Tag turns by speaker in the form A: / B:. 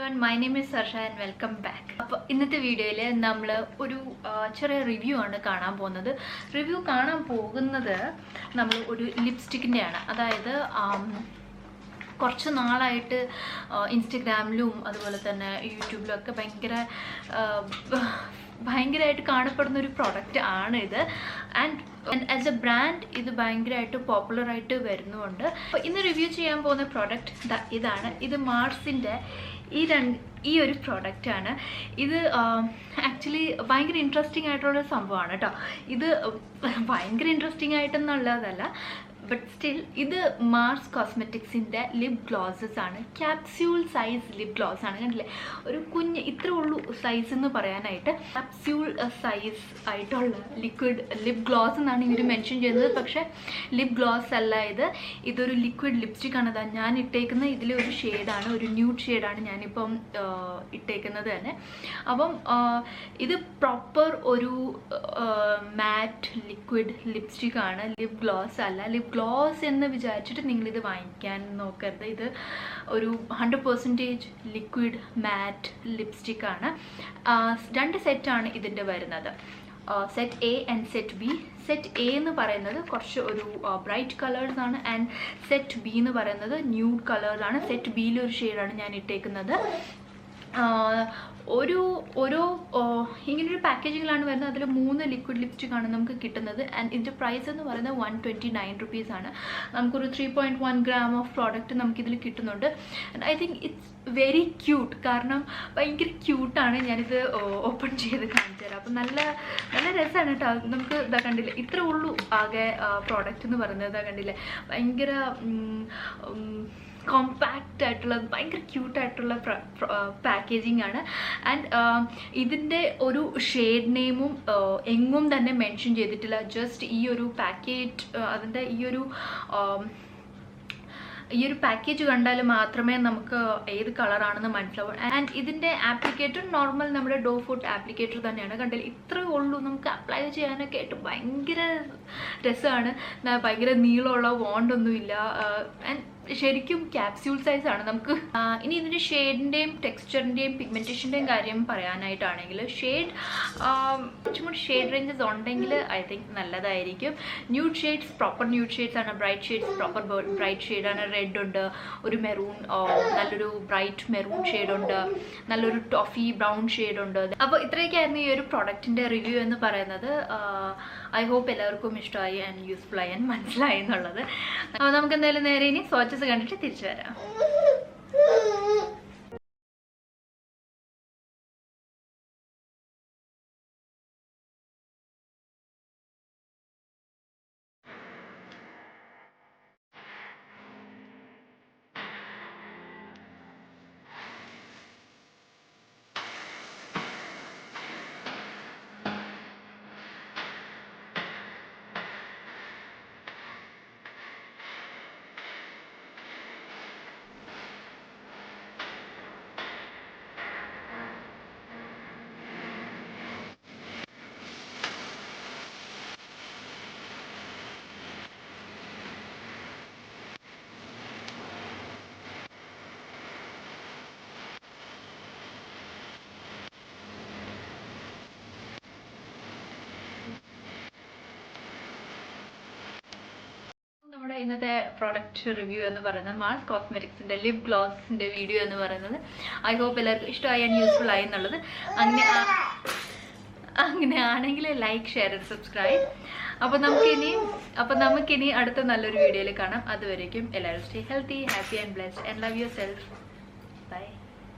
A: everyone, my name is Sarsha and welcome back. അപ്പോൾ ഇന്നത്തെ വീഡിയോയിൽ നമ്മൾ ഒരു ചെറിയ റിവ്യൂ ആണ് കാണാൻ പോകുന്നത്. റിവ്യൂ കാണാൻ പോകുന്നത് നമ്മൾ ഒരു ലിപ്സ്റ്റിക്കിൻ്റെയാണ്. അതായത് കുറച്ച് നാളായിട്ട് ഇൻസ്റ്റഗ്രാമിലും അതുപോലെ തന്നെ യൂട്യൂബിലും ഒക്കെ ഭയങ്കരമായിട്ട് കാണപ്പെടുന്ന ഒരു പ്രോഡക്റ്റ് ആണ് ഇത്. ആൻഡ് ആസ് എ ബ്രാൻഡ് ഇത് ഭയങ്കരമായിട്ട് പോപ്പുലറായിട്ട് വരുന്നുമുണ്ട്. അപ്പോൾ ഇന്ന് റിവ്യൂ ചെയ്യാൻ പോകുന്ന പ്രോഡക്റ്റ് ഇതാണ്. ഇത് മാർസിൻ്റെ ഈ ഒരു പ്രോഡക്റ്റാണ്. ഇത് ആക്ച്വലി ഭയങ്കര ഇൻട്രസ്റ്റിംഗ് ആയിട്ടുള്ള സംഭവമാണ് കേട്ടോ. ഇത് ഭയങ്കര ഇൻട്രസ്റ്റിംഗ് ആയിട്ടെന്നുള്ളതല്ല, ബട്ട് സ്റ്റിൽ ഇത് മാർസ് കോസ്മെറ്റിക്സിൻ്റെ ലിപ് ഗ്ലോസസ് ആണ്. ക്യാപ്സ്യൂൾ സൈസ് ലിപ് ഗ്ലോസ് ആണ്. കണ്ടില്ലേ, ഒരു കുഞ്ഞ് ഇത്രേ ഉള്ളൂ സൈസ് എന്ന് പറയാനായിട്ട്. ക്യാപ്സ്യൂൾ സൈസ് ആയിട്ടുള്ള ലിക്വിഡ് ലിപ് ഗ്ലോസ് എന്നാണ് ഇവർ മെൻഷൻ ചെയ്യുന്നത്. പക്ഷേ ലിപ് ഗ്ലോസ് അല്ല ഇതൊരു ലിക്വിഡ് ലിപ്സ്റ്റിക് ആണ്. ഞാൻ ഇട്ടേക്കുന്ന ഇതിലൊരു ഷെയ്ഡാണ്, ഒരു ന്യൂഡ് ഷെയ്ഡാണ് ഞാനിപ്പം ഇട്ടേക്കുന്നത് തന്നെ. അപ്പം ഇത് പ്രോപ്പർ ഒരു മാറ്റ് ലിക്വിഡ് ലിപ്സ്റ്റിക് ആണ്, ലിപ് ഗ്ലോസ് അല്ല. ലിപ് ഗ്ലോസ് എന്ന് വിചാരിച്ചിട്ട് നിങ്ങളിത് വാങ്ങിക്കാൻ നോക്കരുത്. ഇത് ഒരു 100% ലിക്വിഡ് മാറ്റ് ലിപ്സ്റ്റിക് ആണ്. 2 സെറ്റാണ് ഇതിൻ്റെ വരുന്നത്, set A and set B. Set A എന്ന് പറയുന്നത് കുറച്ച് ഒരു ബ്രൈറ്റ് കളേഴ്സ് ആണ്, ആൻഡ് സെറ്റ് ബി എന്ന് പറയുന്നത് ന്യൂഡ് കളേഴ്സ് ആണ്. സെറ്റ് ബിയിലൊരു ഷെയ്ഡാണ് ഞാൻ ഇട്ടേക്കുന്നത്. ഓരോ ഇങ്ങനൊരു പാക്കേജിങ്ങിലാണ് വരുന്നത്. അതിൽ 3 ലിക്വിഡ് ലിപ്സ്റ്റിക് ആണ് നമുക്ക് കിട്ടുന്നത്. ആൻഡ് ഇതിൻ്റെ പ്രൈസ് എന്ന് പറയുന്നത് 129 rupees ആണ്. നമുക്കൊരു 3.1 gram ഓഫ് പ്രോഡക്റ്റ് നമുക്കിതിൽ കിട്ടുന്നുണ്ട്. And I think it's very cute. കാരണം ഭയങ്കര ക്യൂട്ടാണ്. ഞാനിത് ഓപ്പൺ ചെയ്ത് കാണിച്ചു തരാം. അപ്പം നല്ല രസമാണ് കേട്ടോ. നമുക്ക് ഇതാ കണ്ടില്ലേ, ഇത്രേ ഉള്ളൂ ആകെ പ്രോഡക്റ്റ് എന്ന് പറയുന്നത്. ഇതാ കണ്ടില്ലേ, ഭയങ്കര കോമ്പാക്റ്റ് ആയിട്ടുള്ള ഭയങ്കര ക്യൂട്ടായിട്ടുള്ള പാക്കേജിങ് ആണ്. ആൻഡ് ഇതിൻ്റെ ഒരു ഷെയ്ഡ് നെയിമും എങ്ങും തന്നെ മെൻഷൻ ചെയ്തിട്ടില്ല. ജസ്റ്റ് ഈ ഒരു അതിൻ്റെ ഈ ഒരു പാക്കേജ് കണ്ടാൽ മാത്രമേ നമുക്ക് ഏത് കളറാണെന്ന് മനസ്സിലാവും. ആൻഡ് ഇതിൻ്റെ ആപ്ലിക്കേറ്റർ നോർമൽ നമ്മുടെ ഡോ ഫുഡ് ആപ്ലിക്കേറ്റർ തന്നെയാണ്. കണ്ടില്ല, ഇത്രയേ ഉള്ളൂ. നമുക്ക് അപ്ലൈ ചെയ്യാനൊക്കെ ആയിട്ട് ഭയങ്കര രസമാണ്. ഭയങ്കര നീളമുള്ള വോണ്ടൊന്നുമില്ല. ആൻഡ് ശരിക്കും ക്യാപ്സ്യൂൾ സൈസാണ്. നമുക്ക് ഇനി ഇതിൻ്റെ ഷെയ്ഡിൻ്റെയും ടെക്സ്ചറിൻ്റെയും പിഗ്മെൻറ്റേഷൻ്റെയും കാര്യം പറയാനായിട്ടാണെങ്കിൽ കുറച്ചുകൂടി ഷെയ്ഡ് റേഞ്ചസ് ഉണ്ടെങ്കിൽ ഐ തിങ്ക് നല്ലതായിരിക്കും. Nude shades proper nude shades ആണ്. ബ്രൈറ്റ് ഷെയ്ഡ്സ് പ്രോപ്പർ ബ്രൈറ്റ് ഷെയ്ഡാണ്. റെഡ് ഉണ്ട്, ഒരു മെറൂൺ, നല്ലൊരു ബ്രൈറ്റ് മെറൂൺ ഷെയ്ഡുണ്ട്, നല്ലൊരു ടോഫി ബ്രൗൺ ഷെയ്ഡുണ്ട്. അപ്പോൾ ഇത്രയൊക്കെയായിരുന്നു ഈ ഒരു പ്രോഡക്റ്റിൻ്റെ റിവ്യൂ എന്ന് പറയുന്നത്. ഐ ഹോപ്പ് എല്ലാവർക്കും ഇഷ്ടമായി ആൻഡ് യൂസ്ഫുൾ ആയി ആൻഡ് മനസ്സിലായി എന്നുള്ളത്. അപ്പോൾ നമുക്ക് എന്തായാലും നേരെ ഇനി സ്വച്ഛസ് കണ്ടിട്ട് തിരിച്ചു വരാം. നമ്മുടെ ഇന്നത്തെ പ്രോഡക്റ്റ് റിവ്യൂ എന്ന് പറയുന്നത് മാർസ് കോസ്മെറ്റിക്സിൻ്റെ ലിപ് ഗ്ലോസിൻ്റെ വീഡിയോ എന്ന് പറയുന്നത്. ഐ ഹോപ്പ് എല്ലാവർക്കും ഇഷ്ടമായി ആൻഡ് യൂസ്ഫുൾ ആയി എന്നുള്ളത്. അങ്ങനെയാണെങ്കിൽ ലൈക്ക്, ഷെയർ ആൻഡ് സബ്സ്ക്രൈബ്. അപ്പോൾ നമുക്കിനി അടുത്ത നല്ലൊരു വീഡിയോയിൽ കാണാം. അതുവരേക്കും എല്ലാവരും stay healthy, happy and blessed and love your self.